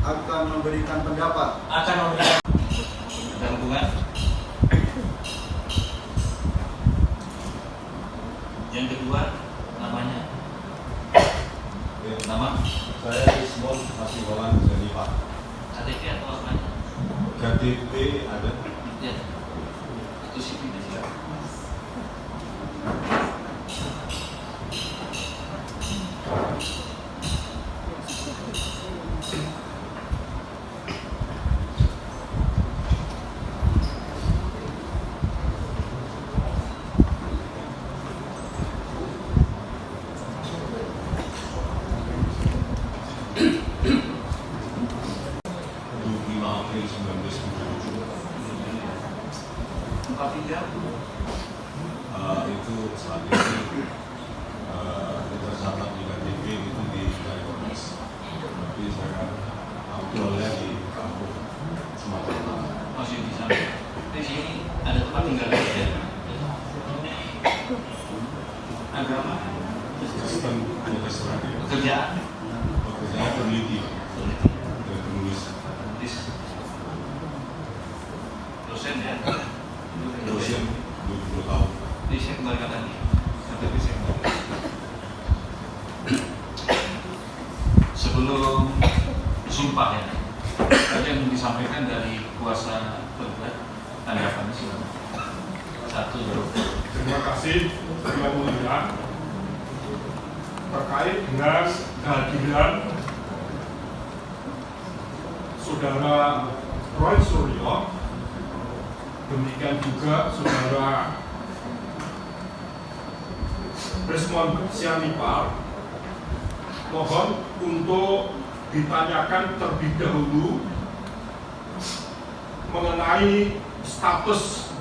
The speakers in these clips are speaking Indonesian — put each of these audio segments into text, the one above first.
akan memberikan pendapat. Ada hubungan? Yang kedua, namanya? Ya. Nama? Saya Ismon Hasiholan Zenipa. KTP atau apanya? KTP ada. Ya. Itu CV silakan. April 1977 itu saat ini tercatat di KTP itu di Kalimantan, tapi saya aktualnya di kampung Sumatera Utara. Masih di sana. Di sini ada tempat tinggal ya? Agama? Kristen Protestan. Pekerjaan? Pekerjaan peneliti dan penulis. Dosen ya? Dosen 20 tahun. Di saya kembalikan tadi. KTP saya kembalikan. Sebelum sumpah ya, ada yang disampaikan dari kuasa tergugat, tanggapannya silakan. Satu, dua. Terima kasih Yang Mulia. Terkait dengan kehadiran Saudara Roy Suryo, demikian juga Saudara Desmond Sianipar, mohon untuk ditanyakan terlebih dahulu mengenai status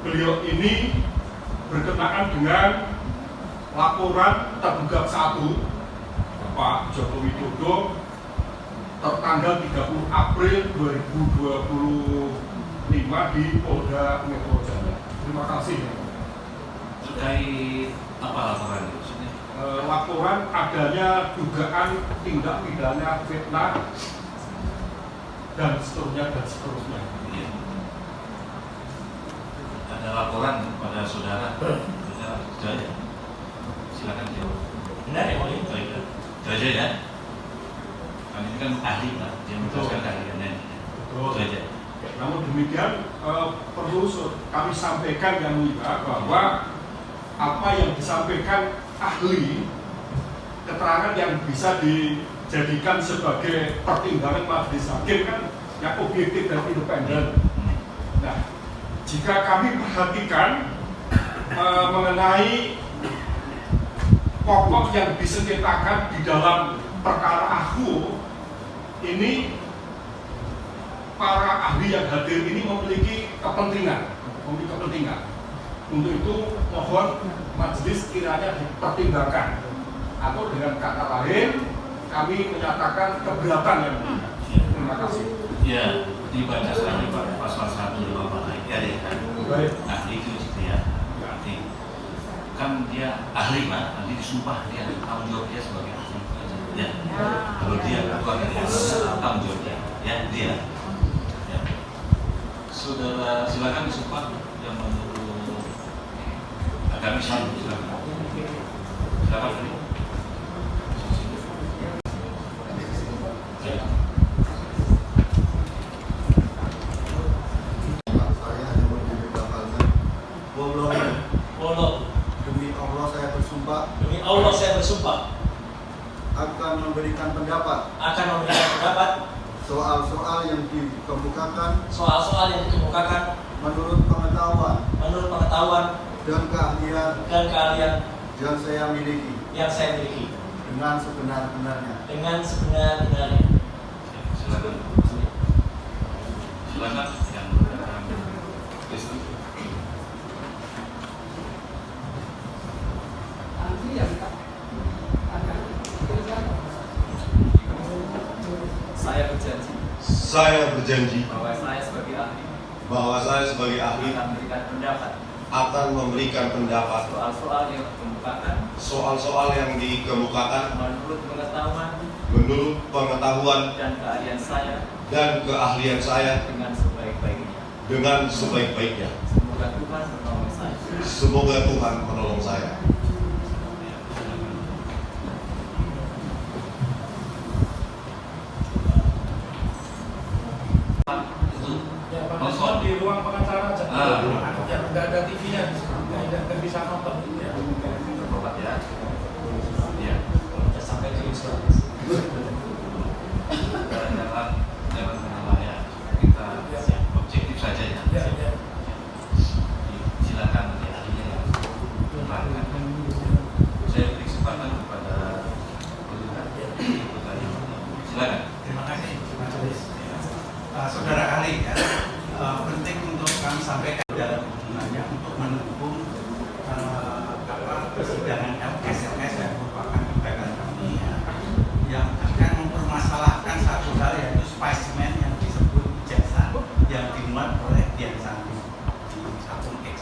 beliau ini berkenaan dengan laporan tergugat 1 Pak Joko Widodo tertanggal 30 April 2025 di Polda Metro Jaya. Terima kasih. Terkait apa laporan maksudnya? Laporan adanya dugaan tindak pidana fitnah dan seterusnya. Iya. Ada laporan kepada saudara Jaya. Silakan jawab. Benar ya, Mulia? Baik, itu aja ya. Kami ini kan ahli Pak, dia menjelaskan keahliannya. Betul. Itu aja. Namun demikian perlu kami sampaikan Yang Mulia bahwa apa yang disampaikan ahli, keterangan yang bisa dijadikan sebagai pertimbangan majelis hakim kan yang objektif dan independen. Nah, jika kami perhatikan mengenai pokok yang disengketakan di dalam perkara AHU ini, para ahli yang hadir ini memiliki kepentingan. Untuk itu mohon majelis kiranya dipertimbangkan, atau dengan kata lain kami menyatakan keberatan yang mulia. Terima kasih. Ya, dibaca sekali Pak pasal 1 di bawah ya kan. Baik. Ahli itu ya. Berarti kan dia ahli Pak, nanti disumpah dia tanggung jawab dia sebagai ahli. Ya. Kalau dia ketua dari tanggung jawab dia. Ya, dia. Ya. Saudara silakan disumpah yang menurut agama Islam silakan. Silakan. Ya. Saya hanya memberitahukan Polo. demi Allah saya bersumpah Demi Allah saya bersumpah akan memberikan pendapat soal-soal yang dikemukakan soal-soal yang dikemukakan menurut pengetahuan dan keahlian yang saya miliki dengan sebenar-benarnya. Silakan. Silakan yang Kristen. Saya berjanji bahwa saya sebagai ahli akan memberikan pendapat soal-soal yang dikemukakan soal-soal yang dikemukakan menurut pengetahuan menurut pengetahuan dan keahlian saya dan keahlian saya dengan sebaik-baiknya. Semoga Tuhan menolong saya. Ya, Pak Desmond di ruang pengacara yang nggak ada TV-nya, nggak bisa nonton. Ya. Bapak ya. Iya. Sudah sampai ke Yusuf. Dalam mengenalnya kita objektif saja ya. Ya. Silakan nanti ahlinya yang menerangkan. Saya beri kesempatan kepada silakan. Terima kasih, Majelis. Saudara ahli, ya, penting untuk kami sampaikan dalam hubungannya untuk mendukung persidangan LKS yang merupakan lembaga kami yang akan mempermasalahkan satu hal, yaitu spesimen yang disebut ijazah yang dimuat oleh Dian Sandi di akun X.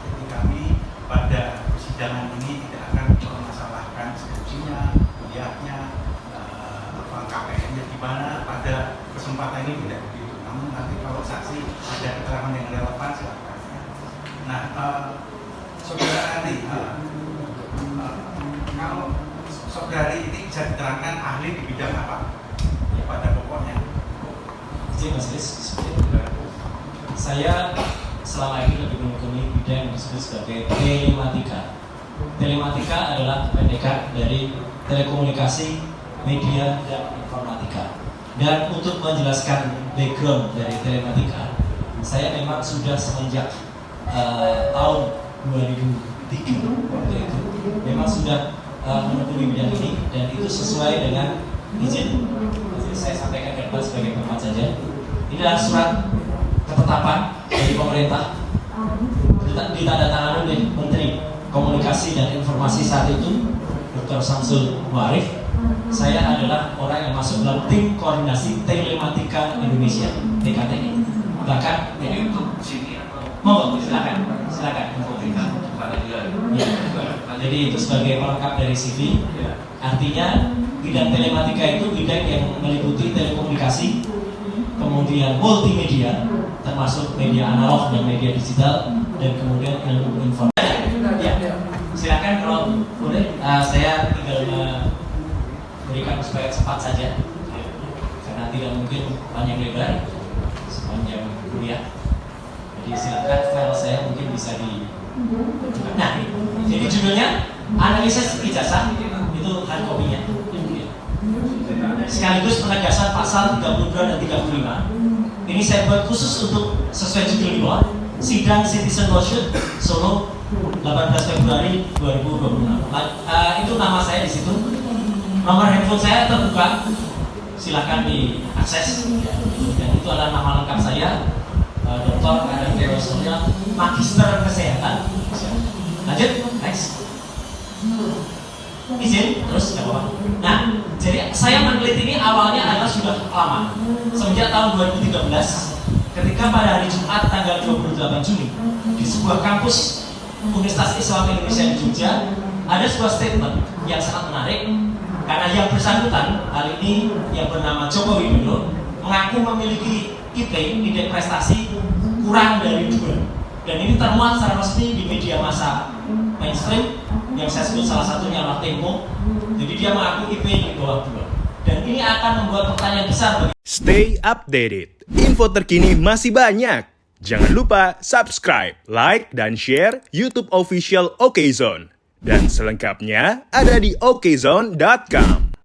Jadi kami pada persidangan ini tidak akan mempermasalahkan skripsinya, kuliahnya, KPM-nya di mana. Pada kesempatan ini tidak begitu. Namun nanti kalau saksi ada keterangan yang relevan silakan. Nah, saudara ahli, kalau saudari ini bisa diterangkan ahli di bidang apa? Ya, pada pokoknya. Jadi Majelis, saya selama ini lebih menekuni bidang yang disebut sebagai telematika. Telematika adalah kependekan dari telekomunikasi, media, dan informatika. Dan untuk menjelaskan background dari telematika, saya memang sudah semenjak tahun 2003 waktu itu memang sudah menekuni bidang ini, dan itu sesuai dengan izin. Jadi saya sampaikan ke depan sebagai pengamat saja. Ini adalah surat ketetapan dari pemerintah ditandatangani oleh Menteri Komunikasi dan Informasi saat itu, Dr. Samsul Muarif. Saya adalah orang yang masuk dalam tim koordinasi telematika Indonesia (TKTI). Bahkan Ini untuk sini atau mau silakan. Ya. Jadi itu sebagai pelengkap dari CV. Artinya bidang telematika itu bidang yang meliputi telekomunikasi, kemudian multimedia, termasuk media analog dan media digital, dan kemudian ilmu informasi. Ya. Silakan kalau boleh, saya tinggal berikan supaya cepat saja, karena tidak mungkin panjang lebar sepanjang kuliah. Jadi silakan, file saya mungkin bisa di. Nah, jadi judulnya analisis ijazah, itu hard copy-nya. Sekaligus penegasan pasal 32 dan 35. Ini saya buat khusus untuk sesuai judul di bawah. Sidang Citizen Lawsuit Solo 18 Februari 2026. Itu nama saya di situ. Nomor handphone saya terbuka, silahkan diakses. Dan itu adalah nama lengkap saya, Dr. Adam Dewa, Magister Kesehatan. Lanjut, next. Izin, terus nggak apa-apa. Nah, jadi saya meneliti ini awalnya adalah sudah lama, semenjak tahun 2013, ketika pada hari Jumat tanggal 28 Juni di sebuah kampus Universitas Islam Indonesia di Jogja ada sebuah statement yang sangat menarik. Karena yang bersangkutan kali ini yang bernama Joko Widodo mengaku memiliki IP, indeks prestasi kurang dari 2, dan ini termuat secara resmi di media massa mainstream yang saya sebut salah satunya adalah Tempo. Jadi dia mengaku IP di bawah 2, dan ini akan membuat pertanyaan besar bagi. Stay updated, info terkini masih banyak. Jangan lupa subscribe, like, dan share YouTube official OKZone. Dan selengkapnya ada di okezone.com.